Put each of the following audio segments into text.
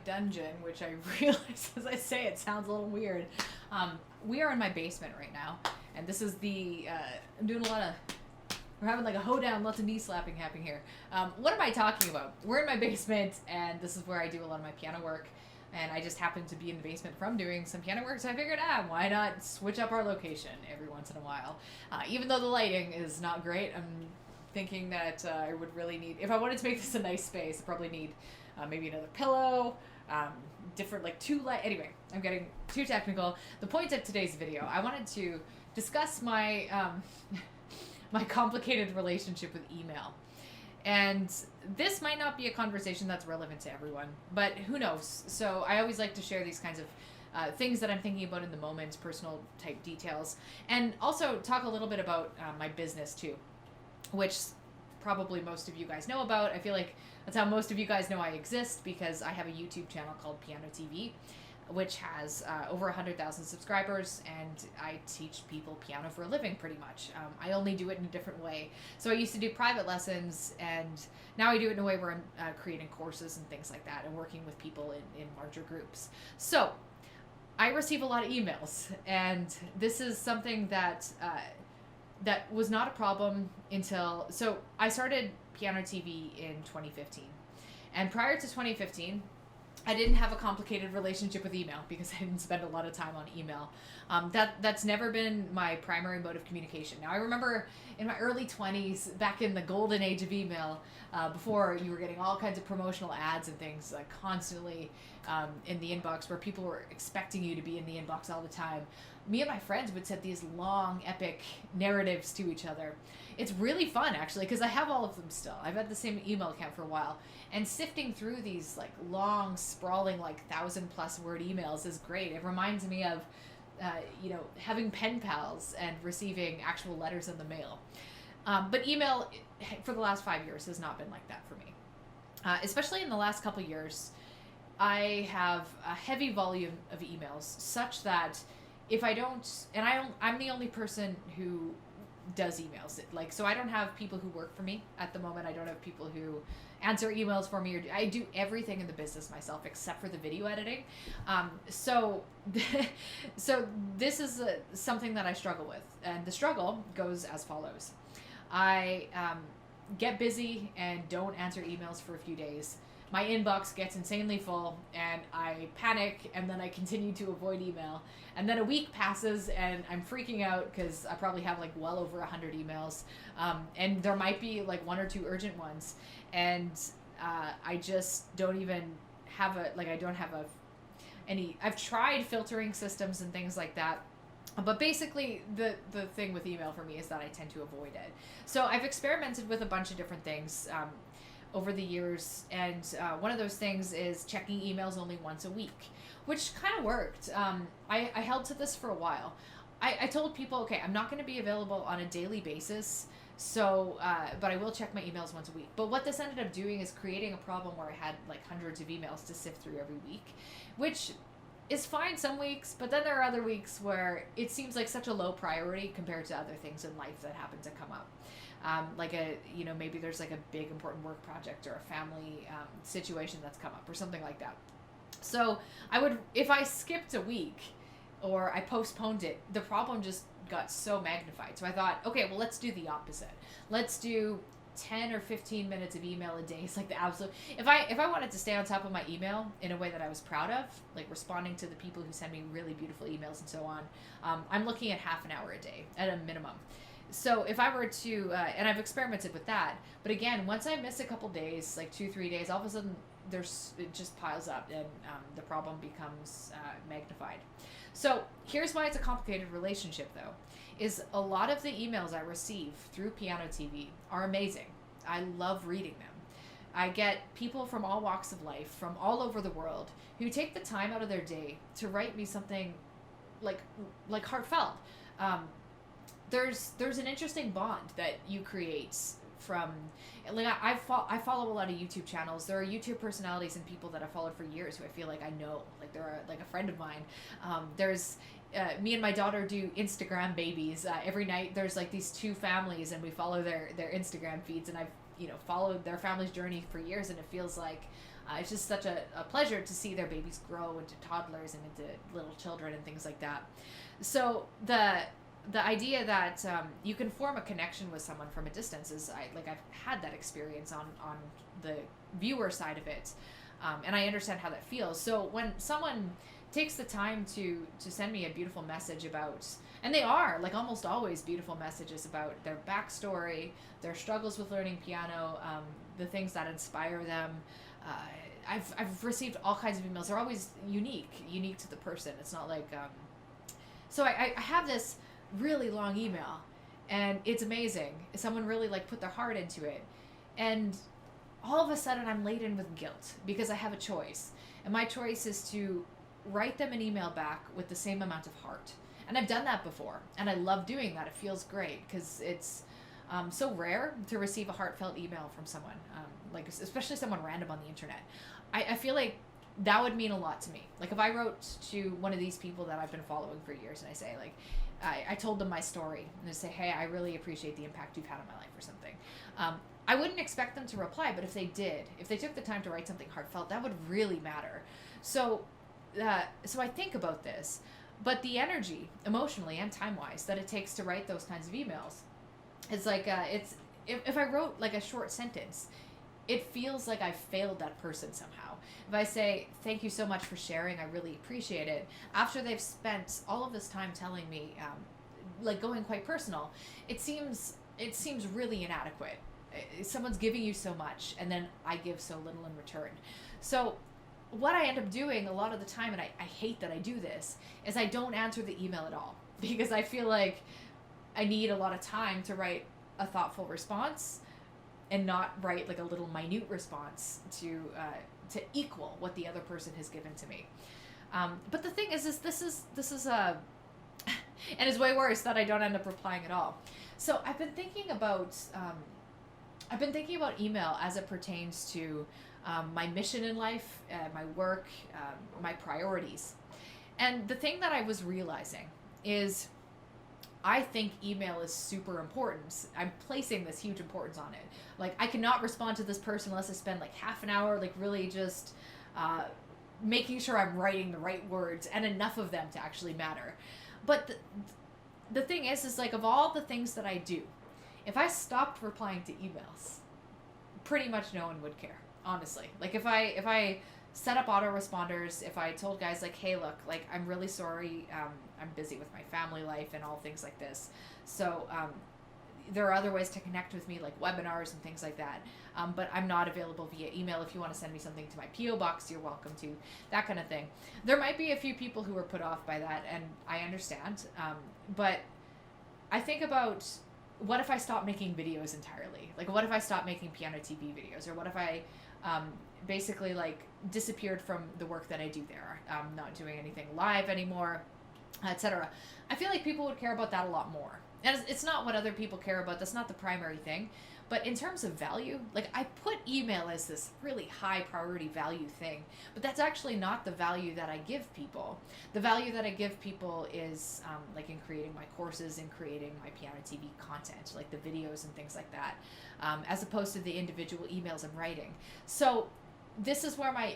dungeon, which I realize as I say it sounds a little weird. We are in my basement right now, and this is the I'm doing a lot of. We're having like a hoedown, lots of knee slapping happening here. What am I talking about? We're in my basement, and this is where I do a lot of my piano work. And I just happened to be in the basement from doing some piano work, so I figured, why not switch up our location every once in a while? Even though the lighting is not great, I'm thinking that I would really need, if I wanted to make this a nice space, I'd probably need maybe another pillow, different, like two light. Anyway, I'm getting too technical. The point of today's video, I wanted to discuss my my complicated relationship with email. And this might not be a conversation that's relevant to everyone, but who knows? So I always like to share these kinds of things that I'm thinking about in the moment, personal type details, and also talk a little bit about my business too, which probably most of you guys know about. I feel like that's how most of you guys know I exist, because I have a YouTube channel called Piano TV, which has over 100,000 subscribers, and I teach people piano for a living pretty much. I only do it in a different way. So I used to do private lessons, and now I do it in a way where I'm creating courses and things like that, and working with people in larger groups. So I receive a lot of emails, and this is something that that was not a problem until, so I started Piano TV in 2015. And prior to 2015, I didn't have a complicated relationship with email because I didn't spend a lot of time on email. That's never been my primary mode of communication. Now, I remember in my early 20s, back in the golden age of email, before you were getting all kinds of promotional ads and things like constantly in the inbox, where people were expecting you to be in the inbox all the time. Me and my friends would set these long, epic narratives to each other. It's really fun, actually, because I have all of them still. I've had the same email account for a while. And sifting through these like long, sprawling, like 1,000+ word emails is great. It reminds me of, having pen pals and receiving actual letters in the mail. But email, for the last 5 years, has not been like that for me. Especially in the last couple years, I have a heavy volume of emails, such that if I don't, and I'm the only person who does emails. So I don't have people who work for me at the moment. I don't have people who answer emails for me. I do everything in the business myself except for the video editing. So this is something that I struggle with. And the struggle goes as follows. I get busy and don't answer emails for a few days. My inbox gets insanely full, and I panic, and then I continue to avoid email. And then a week passes, and I'm freaking out because I probably have like well over 100 emails, and there might be like one or two urgent ones, and I just don't even have any. I've tried filtering systems and things like that. But basically, the thing with email for me is that I tend to avoid it. So I've experimented with a bunch of different things over the years, and one of those things is checking emails only once a week, which kind of worked. I held to this for a while. I told people, okay, I'm not going to be available on a daily basis, so but I will check my emails once a week. But what this ended up doing is creating a problem where I had like hundreds of emails to sift through every week, which is fine some weeks, but then there are other weeks where it seems like such a low priority compared to other things in life that happen to come up. Maybe there's like a big important work project or a family situation that's come up or something like that. So if I skipped a week or I postponed it, the problem just got so magnified. So I thought, okay, well, let's do the opposite. Let's do 10 or 15 minutes of email a day. It's like the absolute, if I wanted to stay on top of my email in a way that I was proud of, like responding to the people who send me really beautiful emails and so on, I'm looking at half an hour a day at a minimum. So if I were to, and I've experimented with that, but again, once I miss a couple days, like 2-3 days, all of a sudden it just piles up, and the problem becomes magnified. So here's why it's a complicated relationship, though, is a lot of the emails I receive through Piano TV are amazing. I love reading them. I get people from all walks of life, from all over the world, who take the time out of their day to write me something like heartfelt. There's an interesting bond that you create from, like, I follow a lot of YouTube channels. There are YouTube personalities and people that I've followed for years who I feel like I know, like they're like a friend of mine. There's me and my daughter do Instagram babies every night. There's like these two families, and we follow their Instagram feeds, and I've followed their family's journey for years, and it feels like it's just such a pleasure to see their babies grow into toddlers and into little children and things like that. So the idea that you can form a connection with someone from a distance is I've had that experience on the viewer side of it, and I understand how that feels. So when someone takes the time to send me a beautiful message about, and they are like almost always beautiful messages about their backstory, their struggles with learning piano, the things that inspire them. I've received all kinds of emails. They're always unique to the person. It's not like so I have this really long email, and it's amazing. Someone really like put their heart into it, and all of a sudden I'm laden with guilt because I have a choice, and my choice is to write them an email back with the same amount of heart. And I've done that before, and I love doing that. It feels great because it's so rare to receive a heartfelt email from someone, like especially someone random on the internet. I feel like that would mean a lot to me. Like if I wrote to one of these people that I've been following for years, and I say like, I told them my story, and they say, hey, I really appreciate the impact you've had on my life or something. I wouldn't expect them to reply, but if they did, if they took the time to write something heartfelt, that would really matter. So I think about this, but the energy, emotionally and time-wise, that it takes to write those kinds of emails, it's like if I wrote like a short sentence, it feels like I failed that person somehow. If I say, thank you so much for sharing, I really appreciate it, after they've spent all of this time telling me, like going quite personal, it seems really inadequate. Someone's giving you so much, and then I give so little in return. So what I end up doing a lot of the time, and I hate that I do this, is I don't answer the email at all, because I feel like I need a lot of time to write a thoughtful response and not write like a little minute response to equal what the other person has given to me. But the thing is this is and it's way worse that I don't end up replying at all. So I've been thinking about email as it pertains to my mission in life, my work, my priorities. And the thing that I was realizing is I think email is super important. I'm placing this huge importance on it. Like I cannot respond to this person unless I spend like half an hour like really just making sure I'm writing the right words and enough of them to actually matter. But the thing is like of all the things that I do, if I stopped replying to emails, pretty much no one would care, honestly. Like if I set up autoresponders, if I told guys like, hey, look, like I'm really sorry, I'm busy with my family life and all things like this. So there are other ways to connect with me, like webinars and things like that. But I'm not available via email. If you want to send me something to my P.O. box, you're welcome to, that kind of thing. There might be a few people who are put off by that, and I understand. But I think about, what if I stop making videos entirely? Like, what if I stop making piano TV videos? Or what if I basically, like, disappeared from the work that I do there? Not doing anything live anymore, etc. I feel like people would care about that a lot more. And it's not what other people care about. That's not the primary thing. But in terms of value, like I put email as this really high priority value thing, but that's actually not the value that I give people. The value that I give people is like in creating my courses and creating my piano TV content, like the videos and things like that, as opposed to the individual emails I'm writing. So this is where my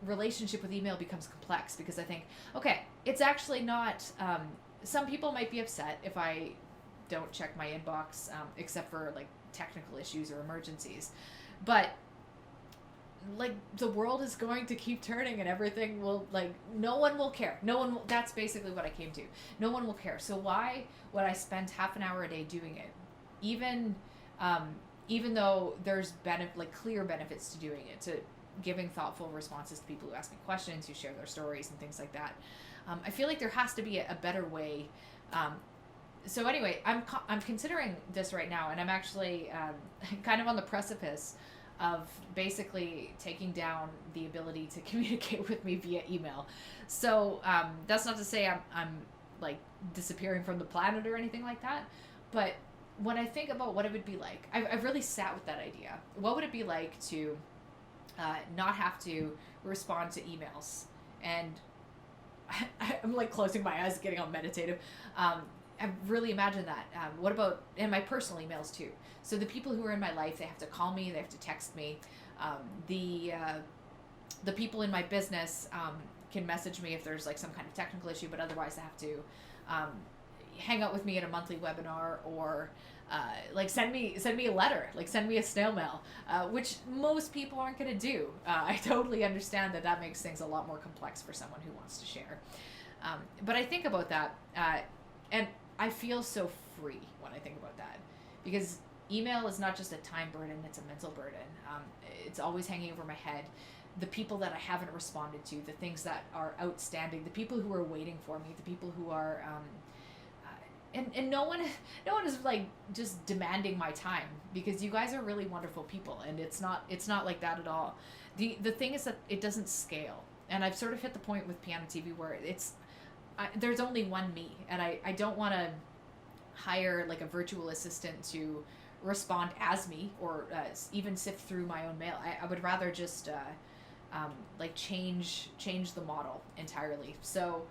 relationship with email becomes complex, because I think, okay, it's actually not, some people might be upset if I don't check my inbox, except for like technical issues or emergencies, but like the world is going to keep turning and everything will, like, no one will care. No one will, that's basically what I came to. No one will care. So why would I spend half an hour a day doing it? Even though there's clear benefits to doing it, to giving thoughtful responses to people who ask me questions, who share their stories and things like that. I feel like there has to be a better way. So anyway, I'm considering this right now, and I'm actually kind of on the precipice of basically taking down the ability to communicate with me via email. So that's not to say I'm like disappearing from the planet or anything like that, but when I think about what it would be like, I've really sat with that idea. What would it be like to not have to respond to emails? And I'm like closing my eyes, getting all meditative. I really imagine that. What about in my personal emails too? So the people who are in my life, they have to call me, they have to text me. Um, the people in my business can message me if there's like some kind of technical issue, but otherwise they have to um, hang out with me at a monthly webinar, or like send me a letter, like send me a snail mail, which most people aren't going to do. I totally understand that makes things a lot more complex for someone who wants to share. But I think about that, and I feel so free when I think about that, because email is not just a time burden, it's a mental burden. It's always hanging over my head. The people that I haven't responded to, the things that are outstanding, the people who are waiting for me, the people who are and no one is like just demanding my time, because you guys are really wonderful people, and it's not like that at all. The thing is that it doesn't scale, and I've sort of hit the point with Piano TV where there's only one me, and I don't want to hire like a virtual assistant to respond as me, or even sift through my own mail. I would rather just like change the model entirely. So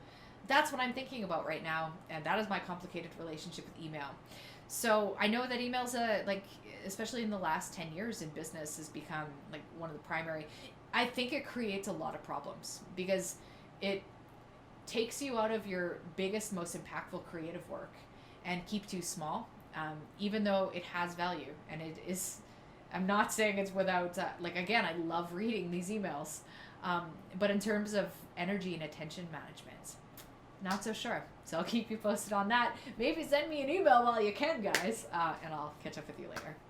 that's what I'm thinking about right now, and that is my complicated relationship with email. So I know that emails, like especially in the last 10 years in business, has become like one of the primary. I think it creates a lot of problems because it takes you out of your biggest, most impactful creative work and keeps you small, even though it has value. And it is, I'm not saying it's without, like, again, I love reading these emails, but in terms of energy and attention management, not so sure. So I'll keep you posted on that. Maybe send me an email while you can, guys, and I'll catch up with you later.